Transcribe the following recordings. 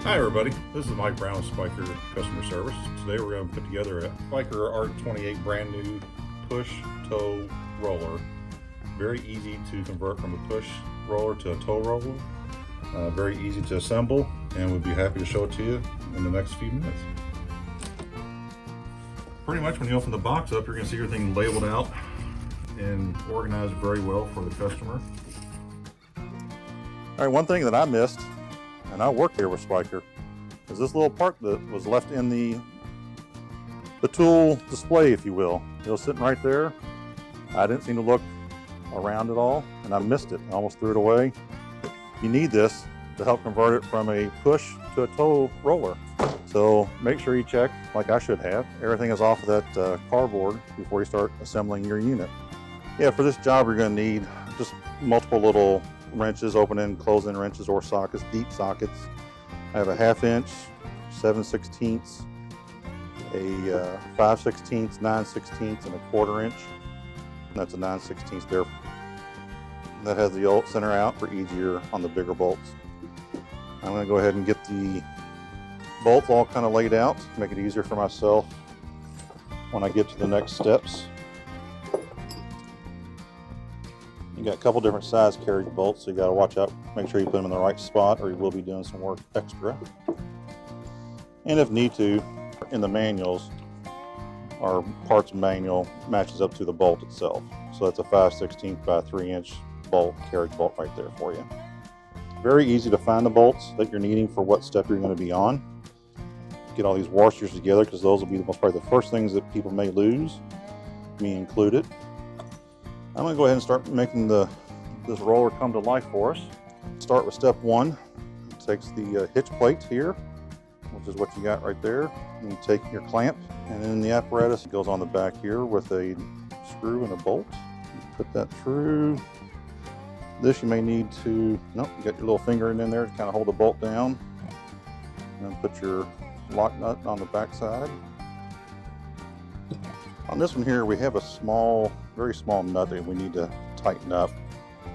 Hi everybody, this is Mike Brown with Spyker Customer Service. Today we're going to put together a Spyker R28 brand new push tow roller. Very easy to convert from a push roller to a tow roller. Very easy to assemble, and we'll be happy to show it to you in the next few minutes. Pretty much when you open the box up, you're going to see everything labeled out and organized very well for the customer. All right, one thing that I missed, and I worked here with Spyker, is this little part that was left in the tool display, if you will. It was sitting right there. I didn't seem to look around at all, and I missed it. I almost threw it away. You need this to help convert it from a push to a tow roller. So make sure you check, like I should have, everything is off of that cardboard before you start assembling your unit. Yeah, for this job you're going to need just multiple little wrenches, open-in, close-in wrenches or sockets, deep sockets. I have a 1/2 inch, 7/16, a 5/16, 9/16, and a 1/4 inch. That's a 9/16 there. That has the old center out for easier on the bigger bolts. I'm going to go ahead and get the bolts all kind of laid out, make it easier for myself when I get to the next steps. You got a couple different size carriage bolts, so you got to watch out, make sure you put them in the right spot or you will be doing some work extra. And if need to, in the manuals, our parts manual matches up to the bolt itself. So that's a 5/16 by 3 inch bolt, carriage bolt right there for you. Very easy to find the bolts that you're needing for what step you're going to be on. Get all these washers together because those will be probably the first things that people may lose, me included. I'm going to go ahead and start making this roller come to life for us. Start with step 1. It takes the hitch plate here, which is what you got right there. And you take your clamp, and then the apparatus goes on the back here with a screw and a bolt. You put that through. This you may need to, nope, you got your little finger in there to kind of hold the bolt down. And then put your lock nut on the back side. On this one here, we have a small, very small nut that we need to tighten up.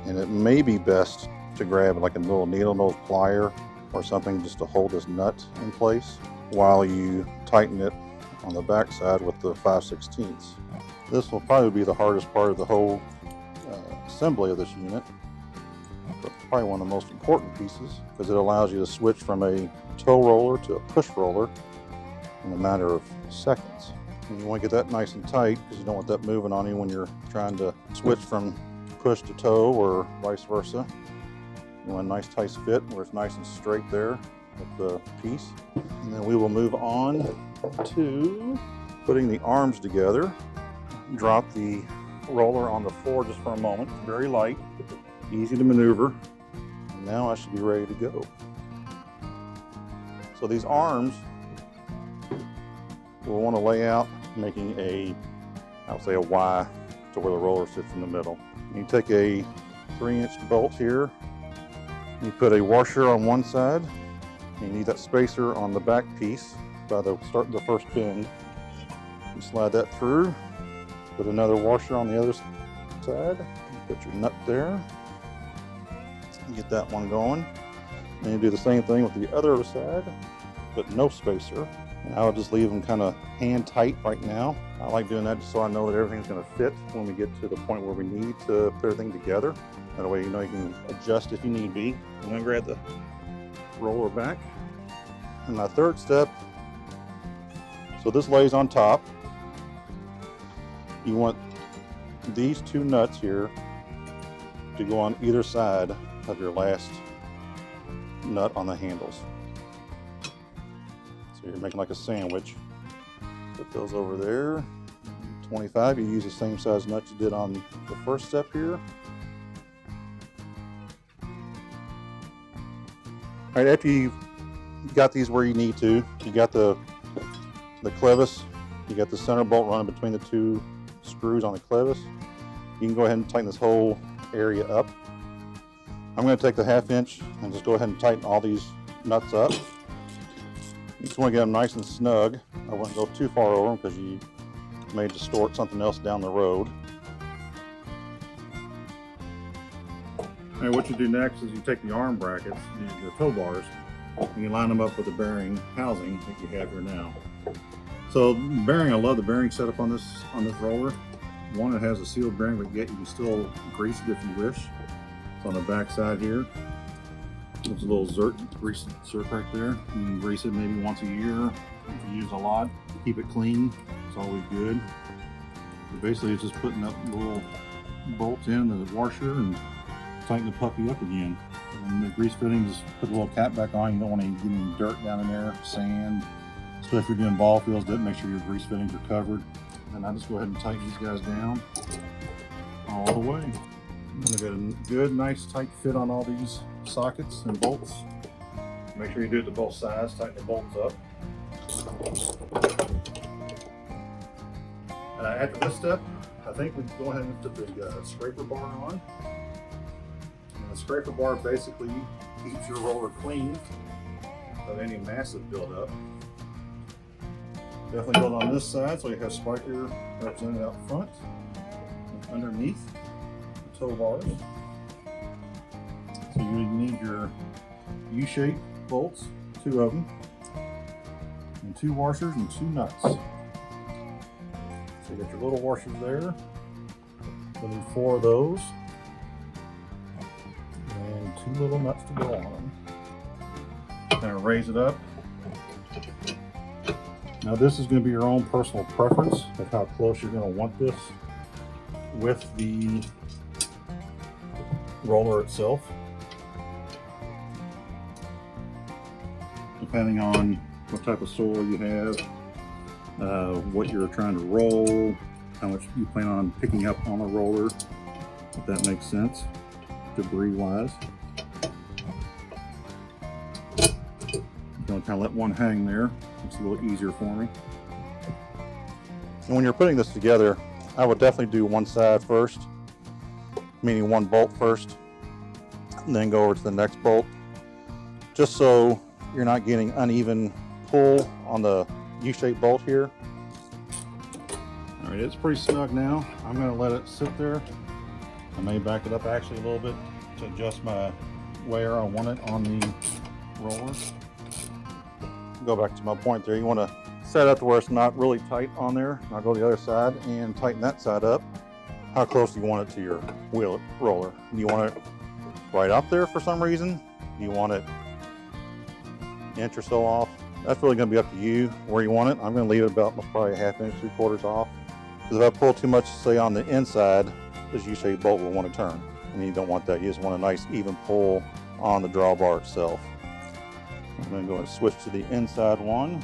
And it may be best to grab like a little needle nose plier or something just to hold this nut in place while you tighten it on the back side with the 5/16. This will probably be the hardest part of the whole assembly of this unit, but probably one of the most important pieces because it allows you to switch from a tow roller to a push roller in a matter of seconds. And you want to get that nice and tight because you don't want that moving on you when you're trying to switch from push to tow or vice versa. You want a nice tight fit where it's nice and straight there with the piece. And then we will move on to putting the arms together. Drop the roller on the floor just for a moment. Very light, easy to maneuver. And now I should be ready to go. So these arms we'll want to lay out making I would say a Y to where the roller sits in the middle. You take a 3-inch bolt here, you put a washer on one side, you need that spacer on the back piece by the start of the first bend. You slide that through, put another washer on the other side, put your nut there, get that one going. And you do the same thing with the other side, but no spacer. And I would just leave them kind of hand tight right now. I like doing that just so I know that everything's going to fit when we get to the point where we need to put everything together. That way you know you can adjust if you need be. I'm going to grab the roller back. And my third step, so this lays on top. You want these 2 nuts here to go on either side of your last nut on the handles. So you're making like a sandwich. Put those over there. 25, you use the same size nut you did on the first step here. All right, after you've got these where you need to, you got the Clevis, you got the center bolt running between the 2 screws on the Clevis. You can go ahead and tighten this whole area up. I'm going to take the 1/2 inch and just go ahead and tighten all these nuts up. You just want to get them nice and snug. I wouldn't go too far over them because you may distort something else down the road. And what you do next is you take the arm brackets, the tow bars, and you line them up with the bearing housing that you have here now. So bearing, I love the bearing setup on this roller. One, it has a sealed bearing, but yet you can still grease it if you wish. It's on the back side here. There's a little Zerk, grease Zerk right there. You can grease it maybe once a year. If you use a lot, keep it clean. It's always good. But basically, it's just putting up little bolts in the washer and tighten the puppy up again. And the grease fitting, just put the little cap back on. You don't want to get any dirt down in there, sand. So if you're doing ball fields, make sure your grease fittings are covered. And I just go ahead and tighten these guys down all the way. I'm gonna get a good, nice, tight fit on all these sockets and bolts. Make sure you do it to both sides, tighten the bolts up. After this step, I think we can go ahead and put the scraper bar on. And the scraper bar basically keeps your roller clean of any massive buildup. Definitely build on this side, so you have Spyker represented out front and underneath the toe bars. So you need your U-shaped bolts, 2 of them, and 2 washers and 2 nuts. So you got your little washers there. You'll need 4 of those, and 2 little nuts to go on them. Kind of raise it up. Now this is going to be your own personal preference of how close you're going to want this with the roller itself. Depending on what type of soil you have, what you're trying to roll, how much you plan on picking up on a roller, if that makes sense, debris wise. I'm going to kind of let one hang there. It's a little easier for me. And when you're putting this together, I would definitely do one side first, meaning one bolt first, and then go over to the next bolt, just so you're not getting uneven pull on the U-shaped bolt here. All right, it's pretty snug now. I'm going to let it sit there. I may back it up actually a little bit to adjust my where I want it on the roller. Go back to my point there. You want to set it to where it's not really tight on there. Now go to the other side and tighten that side up. How close do you want it to your wheel roller? Do you want it right up there for some reason? Do you want it an inch or so off? That's really going to be up to you where you want it. I'm going to leave it about probably a 1/2 inch, 3/4 off. Because if I pull too much, say on the inside, this U-shaped bolt will want to turn. And you don't want that. You just want a nice even pull on the drawbar itself. I'm going to go and switch to the inside one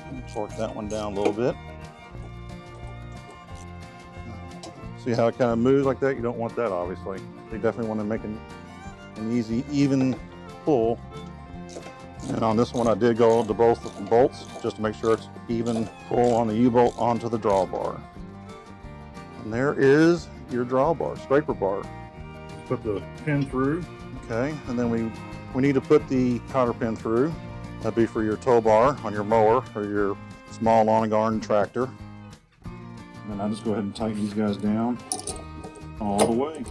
and torque that one down a little bit. See how it kind of moves like that? You don't want that, obviously. You definitely want to make an easy, even pull. And on this one, I did go to both of the bolts just to make sure it's even pull on the U-bolt onto the drawbar. And there is your drawbar, scraper bar. Put the pin through. Okay, and then we need to put the cotter pin through. That'd be for your tow bar on your mower or your small lawn and garden tractor. And then I'll just go ahead and tighten these guys down all the way.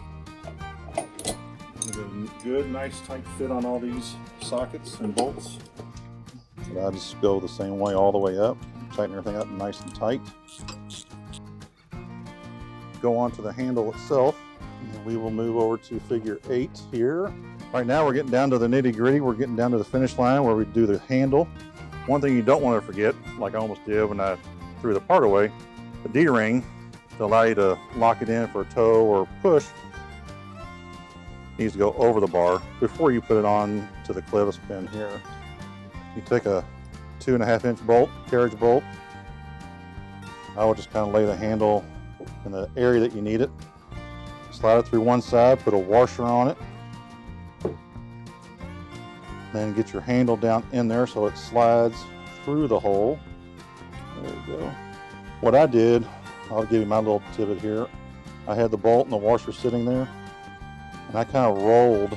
Get a good, nice, tight fit on all these sockets and bolts. So I just go the same way all the way up. Tighten everything up nice and tight. Go on to the handle itself. And we will move over to figure 8 here. Right now we're getting down to the nitty gritty. We're getting down to the finish line where we do the handle. One thing you don't want to forget, like I almost did when I threw the part away, the D-ring to allow you to lock it in for a tow or push needs to go over the bar before you put it on to the Clevis pin here. You take a 2.5 inch bolt, carriage bolt. I would just kind of lay the handle in the area that you need it. Slide it through one side, put a washer on it. Then get your handle down in there so it slides through the hole. There you go. What I did, I'll give you my little tidbit here. I had the bolt and the washer sitting there, and I kind of rolled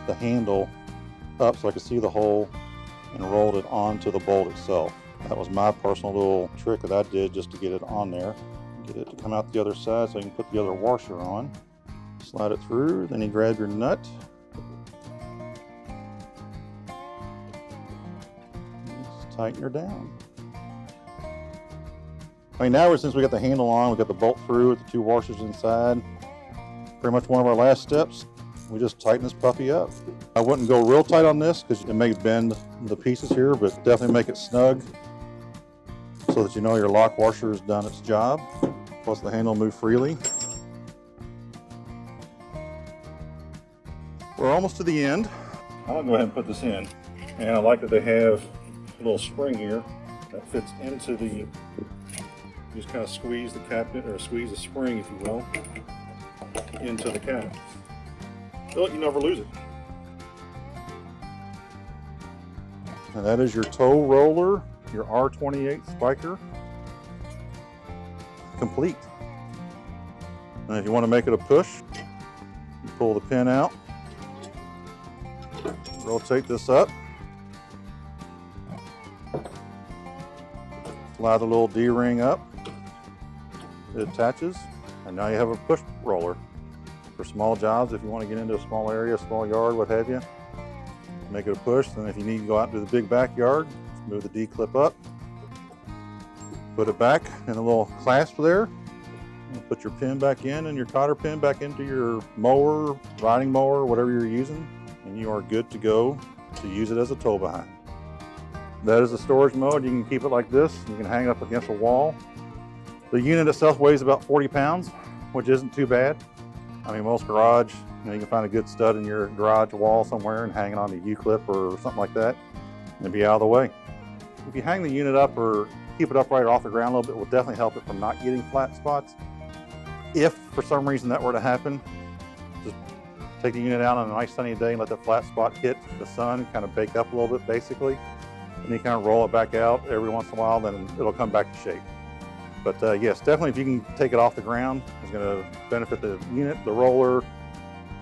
the handle up so I could see the hole and rolled it onto the bolt itself. That was my personal little trick that I did just to get it on there. Get it to come out the other side so you can put the other washer on. Slide it through, then you grab your nut. tighten her down. I mean, now since we got the handle on, we got the bolt through with the 2 washers inside, pretty much one of our last steps. We just tighten this puppy up. I wouldn't go real tight on this because it may bend the pieces here, but definitely make it snug so that you know your lock washer has done its job. Plus the handle will move freely. We're almost to the end. I'm gonna go ahead and put this in. And I like that they have a little spring here that fits into the, just kind of squeeze the cap in, or squeeze the spring, if you will, into the cap. So you never lose it. And that is your tow roller, your R28 Spyker, complete. And if you want to make it a push, you pull the pin out, rotate this up, slide the little D-ring up, it attaches, and now you have a push roller for small jobs. If you want to get into a small area, small yard, what have you, make it a push. Then if you need to go out into the big backyard, move the D-clip up, put it back in a little clasp there, and put your pin back in and your cotter pin back into your mower, riding mower, whatever you're using, and you are good to go to use it as a tow behind. That is the storage mode. You can keep it like this. You can hang it up against a wall. The unit itself weighs about 40 pounds, which isn't too bad. I mean, most garage, you can find a good stud in your garage wall somewhere and hang it on a U-clip or something like that and be out of the way. If you hang the unit up or keep it upright or off the ground a little bit, it will definitely help it from not getting flat spots. If for some reason that were to happen, just take the unit out on a nice sunny day and let the flat spot hit the sun, kind of bake up a little bit basically. And you kind of roll it back out every once in a while, then it'll come back to shape. But yes, definitely if you can take it off the ground, it's going to benefit the unit, the roller,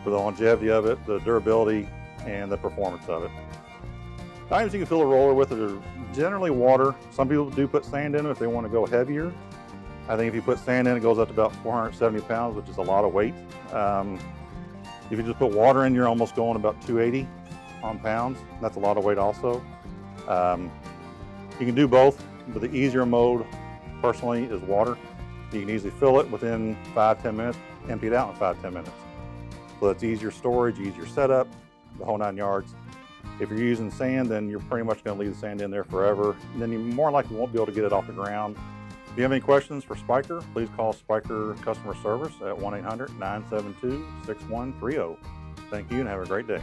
for the longevity of it, the durability, and the performance of it. The items you can fill a roller with are generally water. Some people do put sand in it if they want to go heavier. I think if you put sand in, it goes up to about 470 pounds, which is a lot of weight. If you just put water in, you're almost going about 280 on pounds. That's a lot of weight also. You can do both, but the easier mode personally is water. You can easily fill it within 5-10 minutes, empty it out in 5-10 minutes. So it's easier storage, easier setup, the whole 9 yards. If you're using sand, then you're pretty much going to leave the sand in there forever. And then you more likely won't be able to get it off the ground. If you have any questions for Spyker, please call Spyker customer service at 1-800-972-6130. Thank you and have a great day.